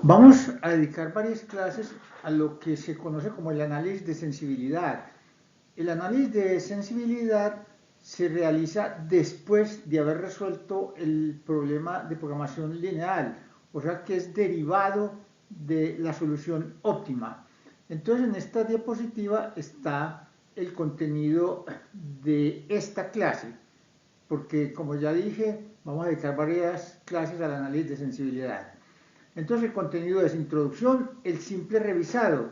Vamos a dedicar varias clases a lo que se conoce como el análisis de sensibilidad. El análisis de sensibilidad se realiza después de haber resuelto el problema de programación lineal, o sea que es derivado de la solución óptima. Entonces en esta diapositiva está el contenido de esta clase, porque como ya dije, vamos a dedicar varias clases al análisis de sensibilidad. Entonces el contenido es introducción, el simple revisado.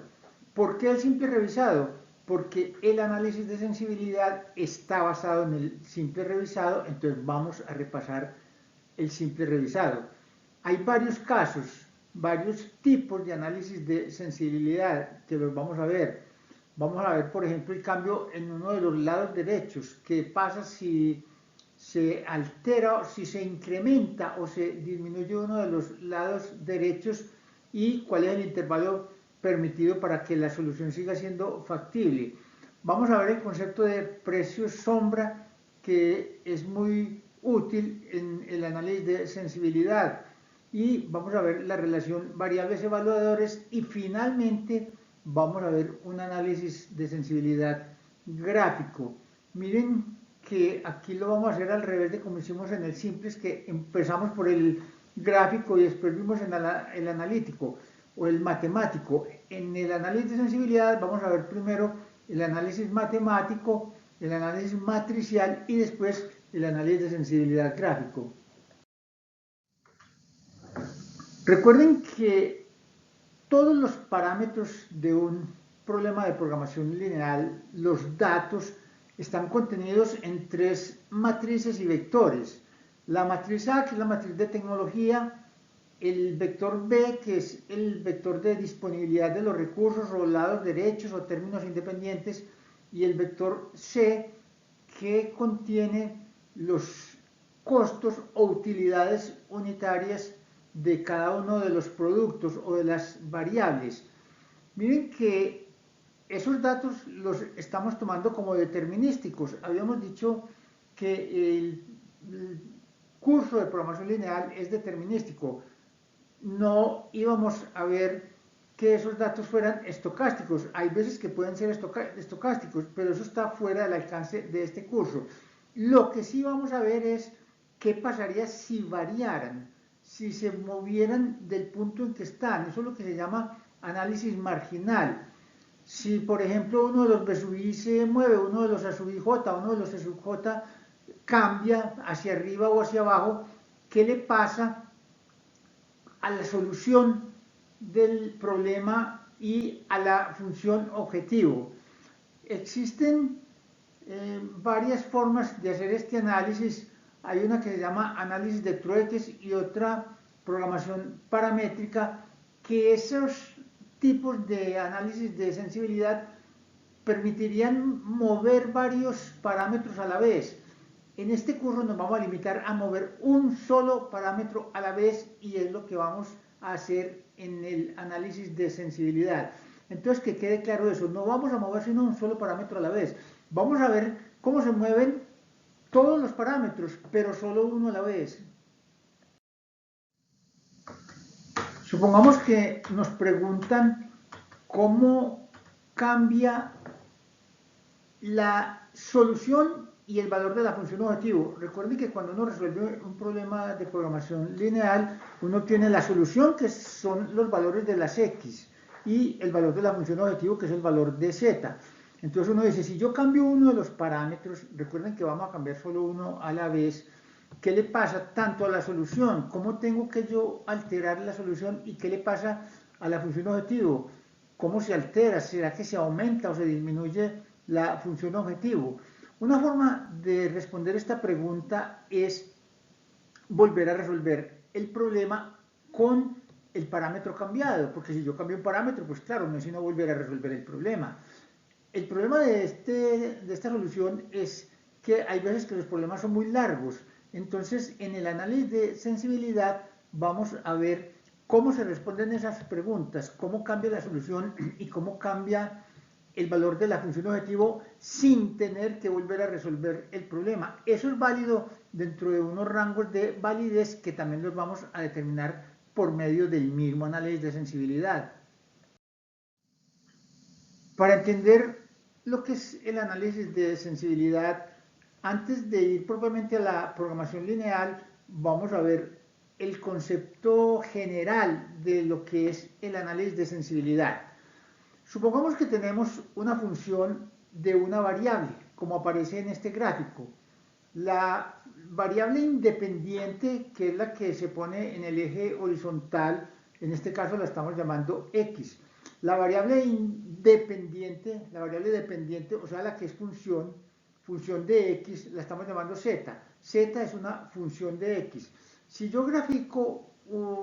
¿Por qué el simple revisado? Porque el análisis de sensibilidad está basado en el simple revisado, entonces vamos a repasar el simple revisado. Hay varios casos, varios tipos de análisis de sensibilidad que los vamos a ver. Vamos a ver, por ejemplo, el cambio en uno de los lados derechos. ¿Qué pasa si se altera, si se incrementa o se disminuye uno de los lados derechos y cuál es el intervalo permitido para que la solución siga siendo factible? Vamos a ver el concepto de precio sombra, que es muy útil en el análisis de sensibilidad, y vamos a ver la relación variables evaluadores, y finalmente vamos a ver un análisis de sensibilidad gráfico. Miren que aquí lo vamos a hacer al revés de como hicimos en el simple, es que empezamos por el gráfico y después vimos en el analítico o el matemático. En el análisis de sensibilidad vamos a ver primero el análisis matemático, el análisis matricial y después el análisis de sensibilidad gráfico. Recuerden que todos los parámetros de un problema de programación lineal, los datos, están contenidos en tres matrices y vectores. La matriz A, que es la matriz de tecnología, el vector B, que es el vector de disponibilidad de los recursos o lados derechos o términos independientes, y el vector C, que contiene los costos o utilidades unitarias de cada uno de los productos o de las variables. Miren que esos datos los estamos tomando como determinísticos. Habíamos dicho que el curso de programación lineal es determinístico. No íbamos a ver que esos datos fueran estocásticos. Hay veces que pueden ser estocásticos, pero eso está fuera del alcance de este curso. Lo que sí vamos a ver es qué pasaría si variaran, si se movieran del punto en que están. Eso es lo que se llama análisis marginal. Si, por ejemplo, uno de los B sub I se mueve, uno de los A sub I J, uno de los C sub J cambia hacia arriba o hacia abajo, ¿qué le pasa a la solución del problema y a la función objetivo? Existen varias formas de hacer este análisis. Hay una que se llama análisis de trueques y otra programación paramétrica, que esos tipos de análisis de sensibilidad permitirían mover varios parámetros a la vez. En este curso nos vamos a limitar a mover un solo parámetro a la vez, y es lo que vamos a hacer en el análisis de sensibilidad. Entonces, que quede claro eso, no vamos a mover sino un solo parámetro a la vez. Vamos a ver cómo se mueven todos los parámetros, pero solo uno a la vez. Supongamos que nos preguntan cómo cambia la solución y el valor de la función objetivo. Recuerden que cuando uno resuelve un problema de programación lineal, uno tiene la solución, que son los valores de las x, y el valor de la función objetivo, que es el valor de z. Entonces uno dice, si yo cambio uno de los parámetros, recuerden que vamos a cambiar solo uno a la vez, ¿qué le pasa tanto a la solución? ¿Cómo tengo que yo alterar la solución? ¿Y qué le pasa a la función objetivo? ¿Cómo se altera? ¿Será que se aumenta o se disminuye la función objetivo? Una forma de responder esta pregunta es volver a resolver el problema con el parámetro cambiado, porque si yo cambio un parámetro, pues claro, no es sino volver a resolver el problema. El problema de esta solución es que hay veces que los problemas son muy largos. Entonces, en el análisis de sensibilidad vamos a ver cómo se responden esas preguntas, cómo cambia la solución y cómo cambia el valor de la función objetivo sin tener que volver a resolver el problema. Eso es válido dentro de unos rangos de validez que también los vamos a determinar por medio del mismo análisis de sensibilidad. Para entender lo que es el análisis de sensibilidad, antes de ir propiamente a la programación lineal, vamos a ver el concepto general de lo que es el análisis de sensibilidad. Supongamos que tenemos una función de una variable, como aparece en este gráfico. La variable independiente, que es la que se pone en el eje horizontal, en este caso la estamos llamando x. La variable dependiente, o sea, la que es función de x, la estamos llamando z. Z es una función de x. Si yo grafico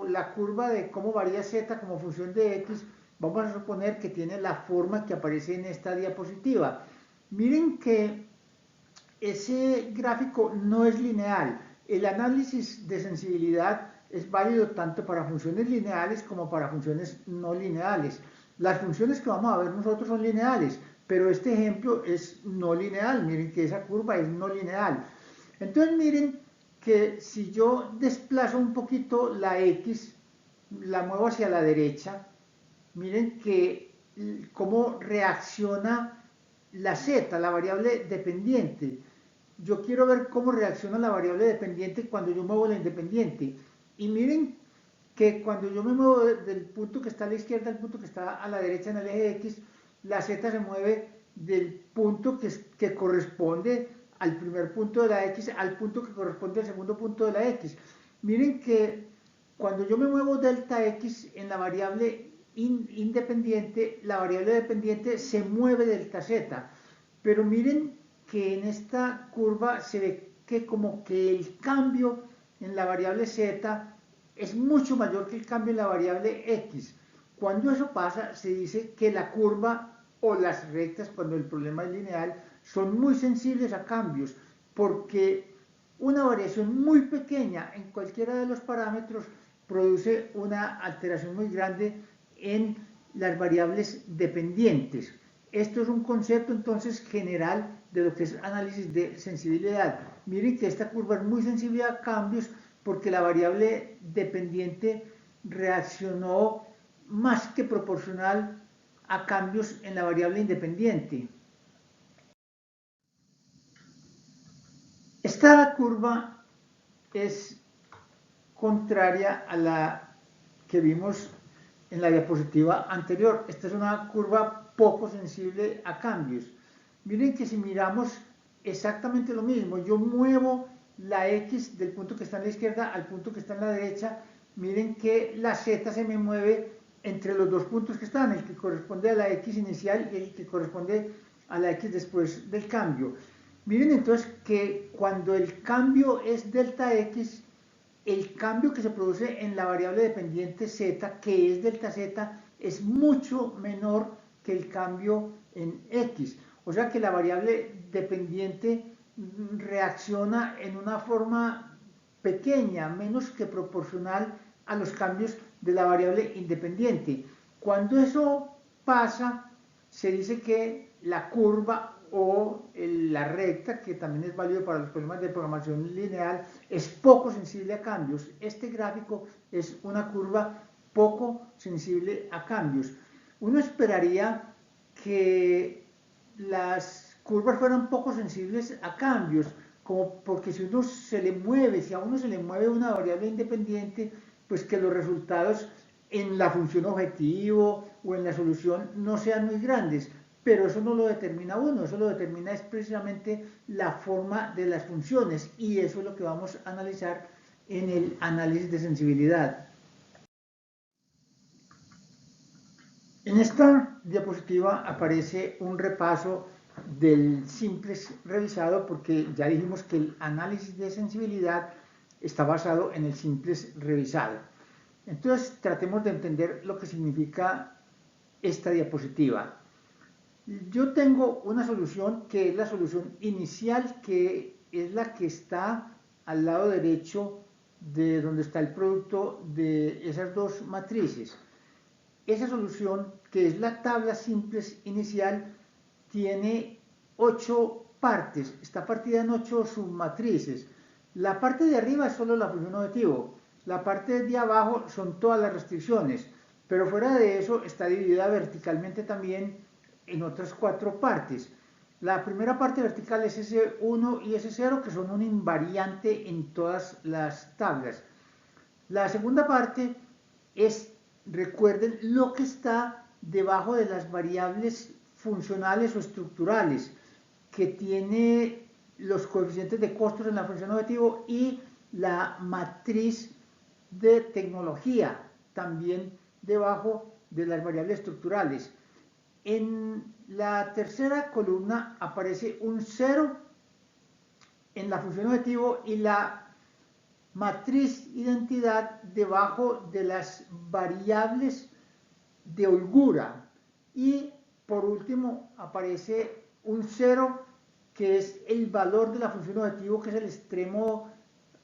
la curva de cómo varía z como función de x, vamos a suponer que tiene la forma que aparece en esta diapositiva. Miren que ese gráfico no es lineal. El análisis de sensibilidad es válido tanto para funciones lineales como para funciones no lineales. Las funciones que vamos a ver nosotros son lineales, pero este ejemplo es no lineal. Miren que esa curva es no lineal. Entonces miren que si yo desplazo un poquito la x, la muevo hacia la derecha, miren que cómo reacciona la z, la variable dependiente. Yo quiero ver cómo reacciona la variable dependiente cuando yo muevo la independiente. Y miren que cuando yo me muevo del punto que está a la izquierda al punto que está a la derecha en el eje X, la Z se mueve del punto que corresponde al primer punto de la X al punto que corresponde al segundo punto de la X. Miren que cuando yo me muevo delta X en la variable independiente, la variable dependiente se mueve delta Z. Pero miren que en esta curva se ve que como que el cambio en la variable z es mucho mayor que el cambio en la variable x. Cuando eso pasa, se dice que la curva o las rectas, cuando el problema es lineal, son muy sensibles a cambios, porque una variación muy pequeña en cualquiera de los parámetros produce una alteración muy grande en las variables dependientes. Esto es un concepto entonces general de lo que es análisis de sensibilidad. Miren que esta curva es muy sensible a cambios porque la variable dependiente reaccionó más que proporcional a cambios en la variable independiente. Esta curva es contraria a la que vimos en la diapositiva anterior. Esta es una curva poco sensible a cambios. Miren que si miramos exactamente lo mismo, yo muevo la X del punto que está en la izquierda al punto que está en la derecha, miren que la Z se me mueve entre los dos puntos que están, el que corresponde a la X inicial y el que corresponde a la X después del cambio. Miren entonces que cuando el cambio es delta X, el cambio que se produce en la variable dependiente z, que es delta z, es mucho menor que el cambio en x. O sea que la variable dependiente reacciona en una forma pequeña, menos que proporcional a los cambios de la variable independiente. Cuando eso pasa, se dice que la curva o la recta, que también es válido para los problemas de programación lineal, es poco sensible a cambios. Este gráfico es una curva poco sensible a cambios. Uno esperaría que las curvas fueran poco sensibles a cambios, como porque si a uno se le mueve una variable independiente, pues que los resultados en la función objetivo o en la solución no sean muy grandes. Pero eso no lo determina uno, eso lo determina es precisamente la forma de las funciones, y eso es lo que vamos a analizar en el análisis de sensibilidad. En esta diapositiva aparece un repaso del simplex revisado, porque ya dijimos que el análisis de sensibilidad está basado en el simplex revisado. Entonces tratemos de entender lo que significa esta diapositiva. Yo tengo una solución que es la solución inicial, que es la que está al lado derecho de donde está el producto de esas dos matrices. Esa solución, que es la tabla simplex inicial, tiene 8 partes, está partida en 8 submatrices. La parte de arriba es solo la función objetivo, la parte de abajo son todas las restricciones, pero fuera de eso está dividida verticalmente también en otras 4 partes. La primera parte vertical es S1 y S0, que son un invariante en todas las tablas. La segunda parte es, recuerden, lo que está debajo de las variables funcionales o estructurales, que tiene los coeficientes de costos en la función objetivo y la matriz de tecnología, también debajo de las variables estructurales. En la tercera columna aparece un 0 en la función objetivo y la matriz identidad debajo de las variables de holgura. Y por último aparece un 0 que es el valor de la función objetivo, que es el extremo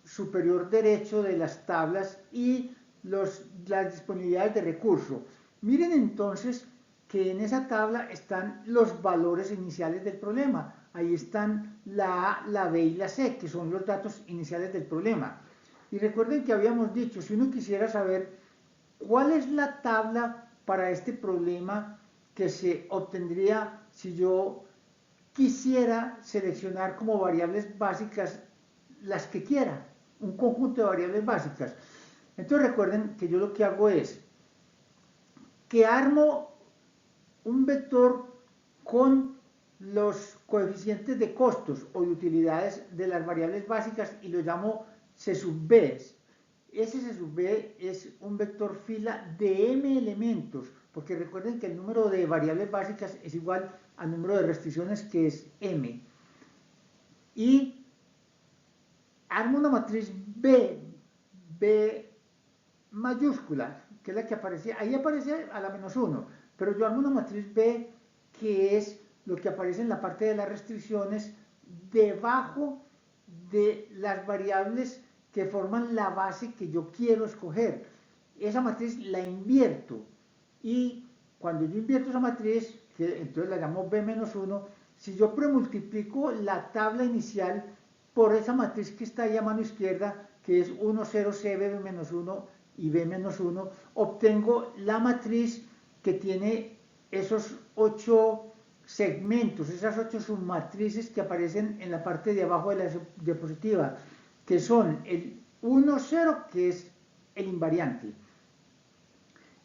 superior derecho de las tablas, y las disponibilidades de recurso. Miren entonces que en esa tabla están los valores iniciales del problema. Ahí están la A, la B y la C, que son los datos iniciales del problema. Y recuerden que habíamos dicho, si uno quisiera saber cuál es la tabla para este problema que se obtendría si yo quisiera seleccionar como variables básicas las que quiera, un conjunto de variables básicas. Entonces recuerden que yo lo que hago es que armo un vector con los coeficientes de costos o de utilidades de las variables básicas y lo llamo C sub B. Ese C sub B es un vector fila de m elementos, porque recuerden que el número de variables básicas es igual al número de restricciones, que es m. Y armo una matriz B mayúscula, que es la que aparece, ahí aparece a la menos 1, pero yo armo una matriz B que es lo que aparece en la parte de las restricciones debajo de las variables que forman la base que yo quiero escoger. Esa matriz la invierto y cuando yo invierto esa matriz, que entonces la llamo B-1, si yo premultiplico la tabla inicial por esa matriz que está ahí a mano izquierda, que es 1, 0, C, B-1 y B-1, obtengo la matriz que tiene esos 8 segmentos, esas 8 submatrices que aparecen en la parte de abajo de la diapositiva, que son el 1, 0, que es el invariante,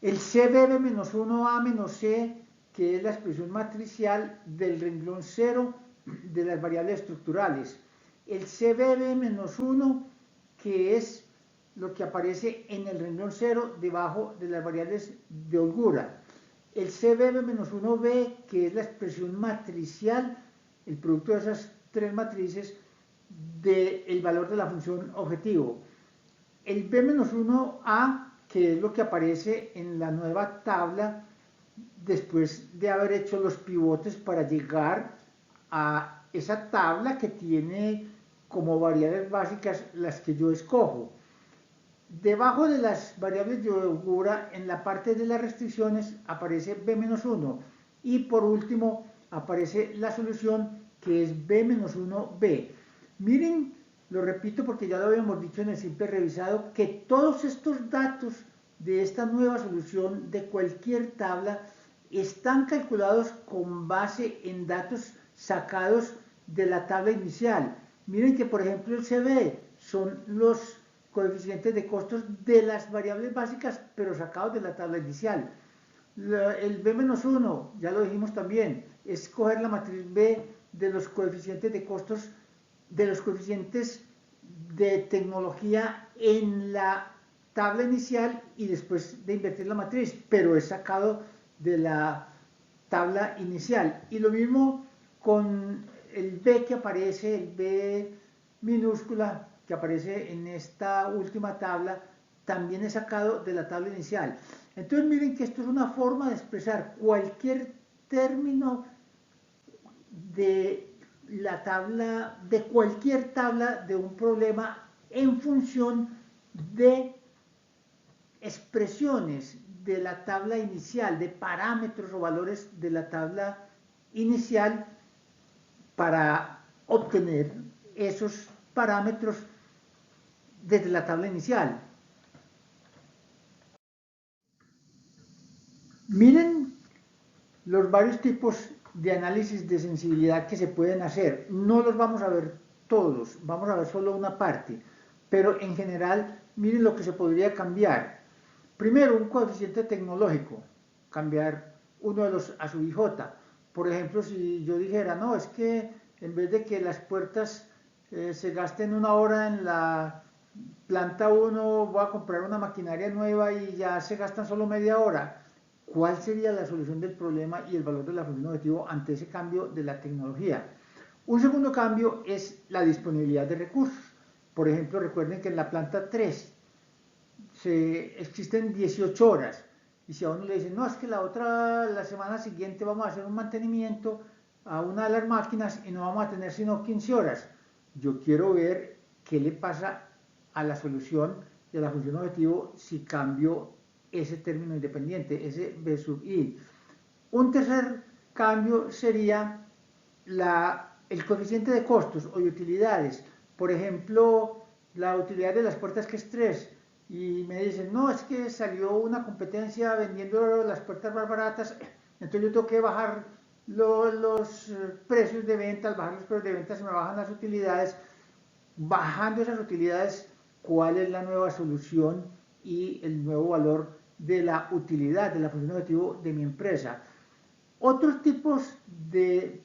el CBB-1A-C, que es la expresión matricial del renglón 0 de las variables estructurales, el CBB-1, que es lo que aparece en el renglón 0 debajo de las variables de holgura, el CBB-1B, que es la expresión matricial, el producto de esas 3 matrices, del valor de la función objetivo, el B-1A, que es lo que aparece en la nueva tabla después de haber hecho los pivotes para llegar a esa tabla que tiene como variables básicas las que yo escojo. Debajo de las variables de holgura, en la parte de las restricciones, aparece B-1 y por último aparece la solución, que es B-1B. Miren, lo repito porque ya lo habíamos dicho en el simple revisado, que todos estos datos de esta nueva solución de cualquier tabla están calculados con base en datos sacados de la tabla inicial. Miren que, por ejemplo, el CB son los coeficientes de costos de las variables básicas, pero sacados de la tabla inicial. El B-1, ya lo dijimos también, es coger la matriz B de los coeficientes de costos, de los coeficientes de tecnología en la tabla inicial y después de invertir la matriz, pero es sacado de la tabla inicial. Y lo mismo con el B que aparece, el B minúscula que aparece en esta última tabla, también es sacado de la tabla inicial. Entonces miren que esto es una forma de expresar cualquier término de la tabla, de cualquier tabla de un problema en función de expresiones de la tabla inicial, de parámetros o valores de la tabla inicial para obtener esos parámetros desde la tabla inicial. Miren los varios tipos de análisis de sensibilidad que se pueden hacer. No los vamos a ver todos, vamos a ver solo una parte, pero en general miren lo que se podría cambiar. Primero, un coeficiente tecnológico, cambiar uno de los a su IJ. Por ejemplo, si yo dijera, no, es que en vez de que las puertas se gasten una hora en la planta 1, voy a comprar una maquinaria nueva y ya se gastan solo media hora. ¿Cuál sería la solución del problema y el valor de la función objetivo ante ese cambio de la tecnología? Un segundo cambio es la disponibilidad de recursos. Por ejemplo, recuerden que en la planta 3 existen 18 horas. Y si a uno le dicen, no, es que la semana siguiente vamos a hacer un mantenimiento a una de las máquinas y no vamos a tener sino 15 horas. Yo quiero ver qué le pasa a la solución de la función objetivo si cambio ese término independiente, ese B sub I. Un tercer cambio sería el coeficiente de costos o de utilidades. Por ejemplo, la utilidad de las puertas que es 3 y me dicen, no, es que salió una competencia vendiendo las puertas más baratas, entonces yo tengo que bajar los precios de venta. Al bajar los precios de venta se me bajan las utilidades. Bajando esas utilidades, ¿cuál es la nueva solución y el nuevo valor de la utilidad, de la función objetivo de mi empresa? Otros tipos de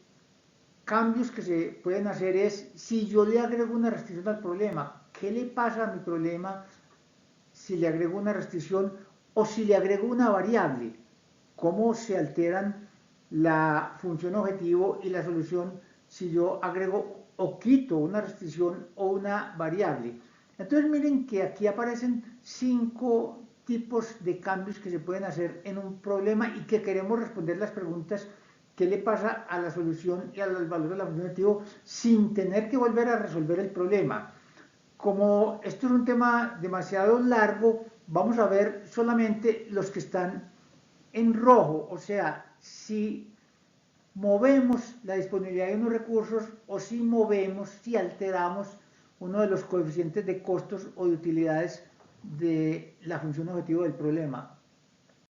cambios que se pueden hacer es, si yo le agrego una restricción al problema, ¿qué le pasa a mi problema si le agrego una restricción o si le agrego una variable? ¿Cómo se alteran la función objetivo y la solución si yo agrego o quito una restricción o una variable? Entonces miren que aquí aparecen 5 tipos de cambios que se pueden hacer en un problema y que queremos responder las preguntas: ¿qué le pasa a la solución y al valor de la función objetivo sin tener que volver a resolver el problema? Como esto es un tema demasiado largo, vamos a ver solamente los que están en rojo, o sea, si movemos la disponibilidad de unos recursos o si movemos, si alteramos uno de los coeficientes de costos o de utilidades de la función objetivo del problema.